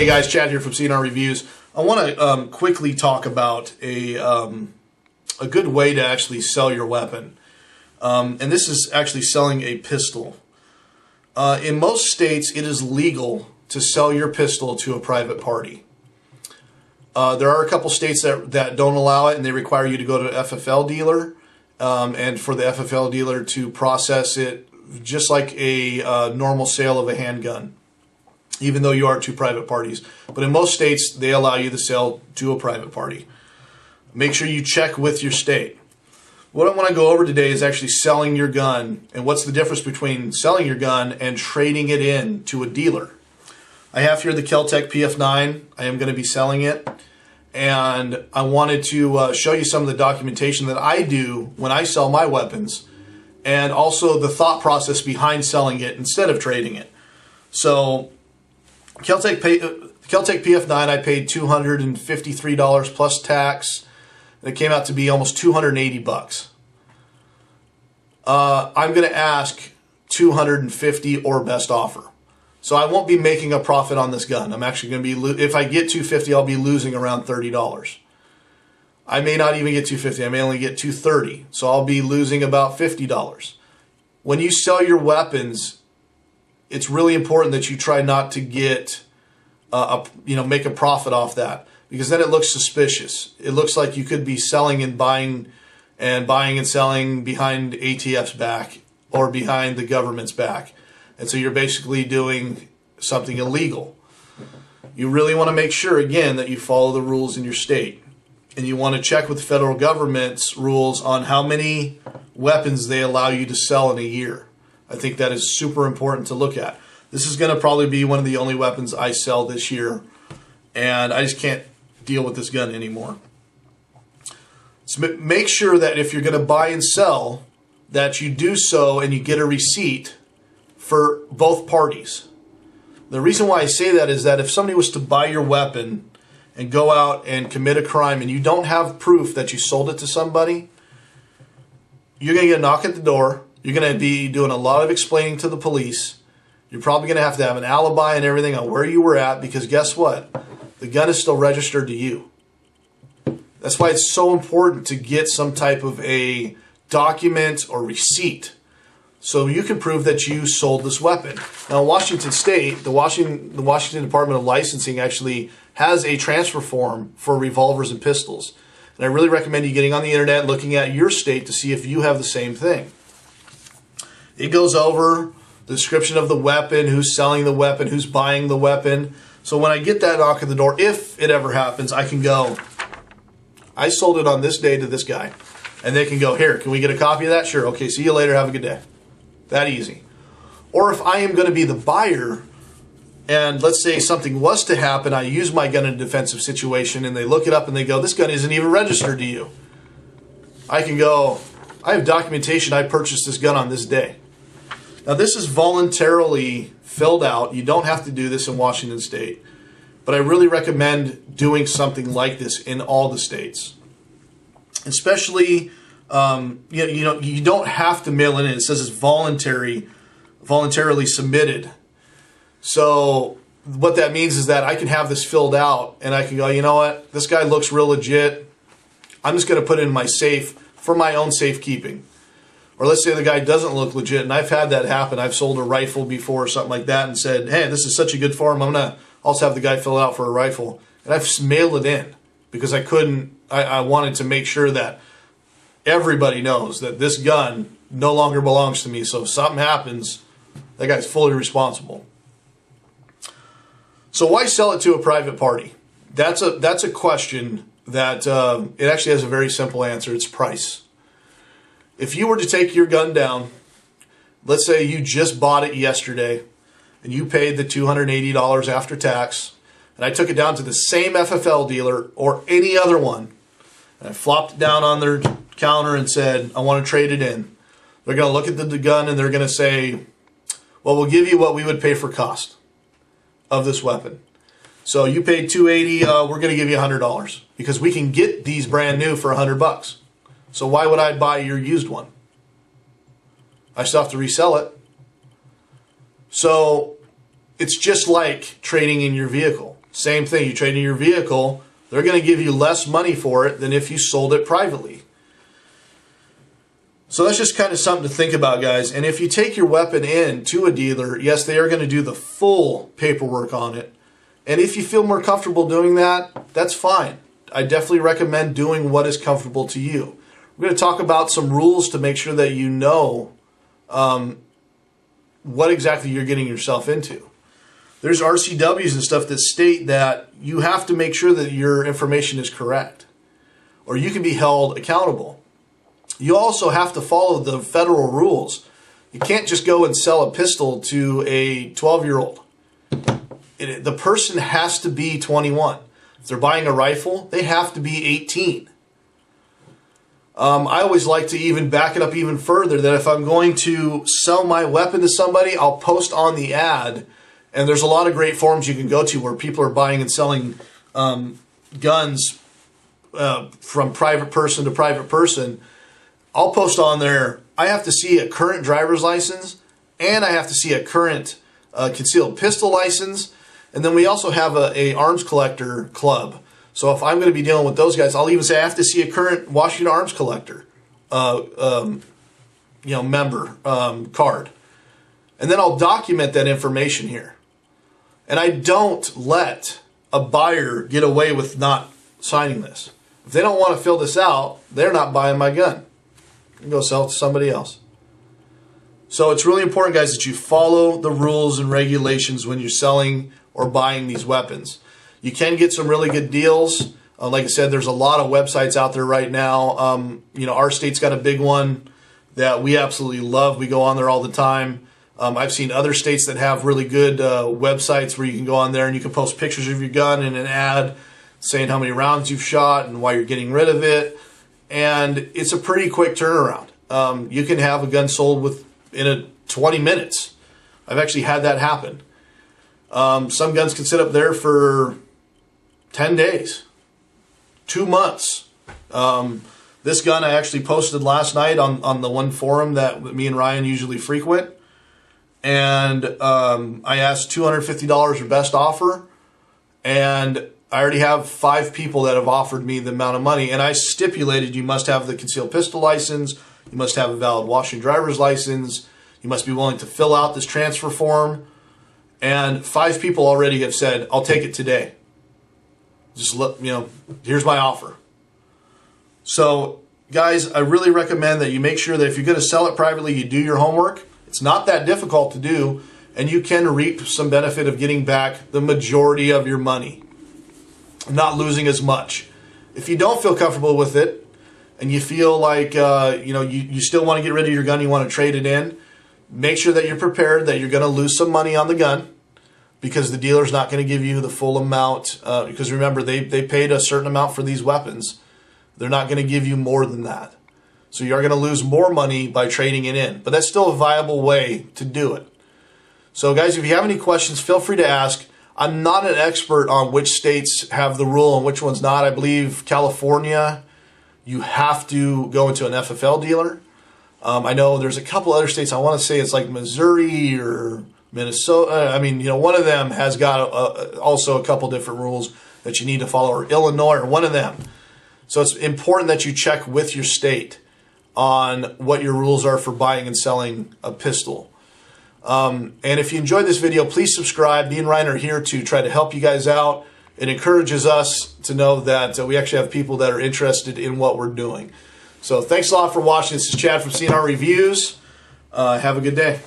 Hey guys, Chad here from CNR Reviews. I want to quickly talk about a good way to actually sell your weapon. And this is actually selling a pistol. In most states, it is legal to sell your pistol to a private party. There are a couple states that don't allow it, and they require you to go to an FFL dealer and for the FFL dealer to process it just like a normal sale of a handgun, even though you are two private parties. But in most states, they allow you to sell to a private party. Make sure you check with your state. What I want to go over today is actually selling your gun and what's the difference between selling your gun and trading it in to a dealer. I have here the Kel-Tec PF9. I am going to be selling it. And I wanted to show you some of the documentation that I do when I sell my weapons, and also the thought process behind selling it instead of trading it. So Kel-Tec PF9, I paid $253 plus tax. And it came out to be almost 280 bucks. I'm going to ask 250 or best offer. So I won't be making a profit on this gun. I'm actually going to be, if I get 250, I'll be losing around $30. I may not even get 250. I may only get 230. So I'll be losing about $50. When you sell your weapons, it's really important that you try not to get, make a profit off that, because then it looks suspicious. It looks like you could be selling and buying and selling behind ATF's back or behind the government's back. And so you're basically doing something illegal. You really want to make sure, again, that you follow the rules in your state. And you want to check with the federal government's rules on how many weapons they allow you to sell in a year. I think that is super important to look at. This is going to probably be one of the only weapons I sell this year. And I just can't deal with this gun anymore. So make sure that if you're going to buy and sell, that you do so and you get a receipt for both parties. The reason why I say that is that if somebody was to buy your weapon and go out and commit a crime and you don't have proof that you sold it to somebody, you're going to get a knock at the door. You're going to be doing a lot of explaining to the police. You're probably going to have an alibi and everything on where you were at, because guess what? The gun is still registered to you. That's why it's so important to get some type of a document or receipt so you can prove that you sold this weapon. Now, Washington State, the Washington Department of Licensing actually has a transfer form for revolvers and pistols. And I really recommend you getting on the internet and looking at your state to see if you have the same thing. It goes over the description of the weapon, who's selling the weapon, who's buying the weapon. So when I get that knock at the door, if it ever happens, I can go, I sold it on this day to this guy. And they can go, here, can we get a copy of that? Sure. Okay, see you later. Have a good day. That easy. Or if I am going to be the buyer, and let's say something was to happen, I use my gun in a defensive situation, and they look it up and they go, this gun isn't even registered to you. I can go, I have documentation I purchased this gun on this day. Now this is voluntarily filled out. You don't have to do this in Washington State. But I really recommend doing something like this in all the states. Especially, you don't have to mail it in. It says it's voluntarily submitted. So what that means is that I can have this filled out and I can go, you know what, this guy looks real legit. I'm just going to put it in my safe for my own safekeeping. Or let's say the guy doesn't look legit, and I've had that happen. I've sold a rifle before or something like that and said, hey, this is such a good farm, I'm going to also have the guy fill it out for a rifle. And I've mailed it in because I wanted to make sure that everybody knows that this gun no longer belongs to me. So if something happens, that guy's fully responsible. So why sell it to a private party? That's a question that it actually has a very simple answer. It's price. If you were to take your gun down, let's say you just bought it yesterday and you paid the $280 after tax, and I took it down to the same FFL dealer or any other one, and I flopped it down on their counter and said, I want to trade it in. They're going to look at the gun and they're going to say, well, we'll give you what we would pay for cost of this weapon. So you paid $280, we're going to give you $100 because we can get these brand new for $100. So why would I buy your used one? I still have to resell it. So it's just like trading in your vehicle. Same thing, you trade in your vehicle, they're going to give you less money for it than if you sold it privately. So that's just kind of something to think about, guys. And if you take your weapon in to a dealer, yes, they are going to do the full paperwork on it. And if you feel more comfortable doing that, that's fine. I definitely recommend doing what is comfortable to you. We're going to talk about some rules to make sure that you know what exactly you're getting yourself into. There's RCWs and stuff that state that you have to make sure that your information is correct, or you can be held accountable. You also have to follow the federal rules. You can't just go and sell a pistol to a 12-year-old. The person has to be 21. If they're buying a rifle, they have to be 18. I always like to even back it up even further, that if I'm going to sell my weapon to somebody, I'll post on the ad. And there's a lot of great forums you can go to where people are buying and selling guns from private person to private person. I'll post on there, I have to see a current driver's license, and I have to see a current concealed pistol license. And then we also have a arms collector club. So if I'm going to be dealing with those guys, I'll even say I have to see a current Washington Arms Collector member card. And then I'll document that information here. And I don't let a buyer get away with not signing this. If they don't want to fill this out, they're not buying my gun. You can go sell it to somebody else. So it's really important, guys, that you follow the rules and regulations when you're selling or buying these weapons. You can get some really good deals. Like I said, there's a lot of websites out there right now. Our state's got a big one that we absolutely love. We go on there all the time. I've seen other states that have really good websites where you can go on there and you can post pictures of your gun and an ad saying how many rounds you've shot and why you're getting rid of it. And it's a pretty quick turnaround. You can have a gun sold in 20 minutes. I've actually had that happen. Some guns can sit up there for 10 days, 2 months. This gun I actually posted last night on the one forum that me and Ryan usually frequent. And I asked $250 for best offer. And I already have 5 people that have offered me the amount of money. And I stipulated you must have the concealed pistol license. You must have a valid Washington driver's license. You must be willing to fill out this transfer form. And 5 people already have said, I'll take it today. Just here's my offer. So, guys, I really recommend that you make sure that if you're going to sell it privately, you do your homework. It's not that difficult to do, and you can reap some benefit of getting back the majority of your money, not losing as much. If you don't feel comfortable with it, and you feel like you still want to get rid of your gun, you want to trade it in, make sure that you're prepared that you're going to lose some money on the gun, because the dealer's not going to give you the full amount. Because remember, they paid a certain amount for these weapons. They're not going to give you more than that. So you are going to lose more money by trading it in. But that's still a viable way to do it. So guys, if you have any questions, feel free to ask. I'm not an expert on which states have the rule and which ones not. I believe California, you have to go into an FFL dealer. I know there's a couple other states. I want to say it's like Missouri or Minnesota. One of them has got also a couple different rules that you need to follow, or Illinois, or one of them. So it's important that you check with your state on what your rules are for buying and selling a pistol. And if you enjoyed this video, please subscribe. Me and Ryan are here to try to help you guys out. It encourages us to know that we actually have people that are interested in what we're doing. So thanks a lot for watching. This is Chad from CNR Reviews. Have a good day.